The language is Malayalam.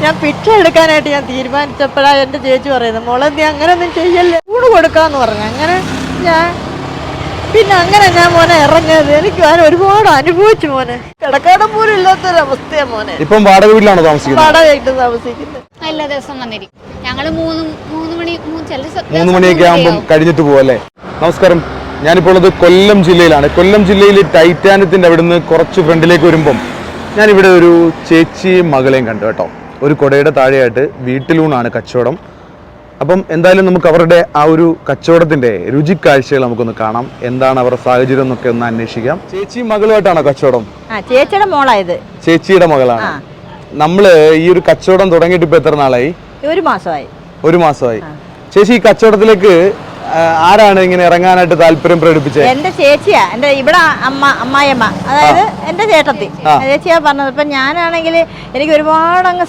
ഞാൻ പിറ്റ എടുക്കാനായിട്ട് ഞാൻ തീരുമാനിച്ചപ്പോഴാണ് എൻ്റെ ചേച്ചി പറയുന്നത്, മോളെ നീ അങ്ങനെയൊന്നും ചെയ്യല്ലേ, ഊണ് കൊടുക്കാന്ന് പറഞ്ഞു. അങ്ങനെ ഞാൻ മോനെ ഇറങ്ങിയത്. എനിക്ക് ഞാൻ ഒരുപാട് അനുഭവിച്ചു മോനെ. കിടക്കാടം പോലും ഇല്ലാത്തൊരവസ്ഥയാ മോനെ. ഇപ്പം വാടക വീട്ടിലാണോ താമസിക്കുന്നത്? വാടക വീട്ടിൽ താമസിക്കുന്നത്. എല്ലാ ദിവസം വന്നിരിക്കും. ഞങ്ങള് മൂന്ന് മണിയൊക്കെ ആകുമ്പോൾ കഴിഞ്ഞിട്ട് പോവല്ലേ. നമസ്കാരം, ഞാനിപ്പോൾ ഉള്ളത് കൊല്ലം ജില്ലയിലാണ്. കൊല്ലം ജില്ലയിൽ ടൈറ്റാനത്തിന്റെ അവിടുന്ന് കുറച്ച് ഫ്രണ്ടിലേക്ക് വരുമ്പം ഞാനിവിടെ ഒരു ചേച്ചിയും മകളെയും കണ്ടു കേട്ടോ. ഒരു കുടയുടെ താഴെയായിട്ട് വീട്ടിലൂണാണ് കച്ചവടം. അപ്പം എന്തായാലും നമുക്ക് അവരുടെ ആ ഒരു കച്ചവടത്തിന്റെ രുചിക്കാഴ്ചകൾ നമുക്കൊന്ന് കാണാം. എന്താണ് അവരുടെ സാഹചര്യം എന്നൊക്കെ ഒന്ന് അന്വേഷിക്കാം. ചേച്ചിയും മകളുമായിട്ടാണോ കച്ചവടം? ചേച്ചിയുടെ മോളായത്. ചേച്ചിയുടെ മകളാണ്. നമ്മള് ഈ ഒരു കച്ചവടം തുടങ്ങിയിട്ട് ഇപ്പൊ എത്ര നാളായി? 1 മാസമായി. 1 മാസമായി. ചേച്ചി, ഈ കച്ചവടത്തിലേക്ക് ആരാണ് ഇങ്ങനെ ഇറങ്ങാനായിട്ട് താല്പര്യം പ്രകടിപ്പിച്ചത്? എന്റെ ചേച്ചിയാ, എന്റെ ഇവിടെ അമ്മായിയമ്മ, അതായത് എന്റെ ചേട്ടത്തി ചേച്ചിയാ പറഞ്ഞത്. ഇപ്പൊ ഞാനാണെങ്കിൽ എനിക്ക് ഒരുപാട് അങ്ങ്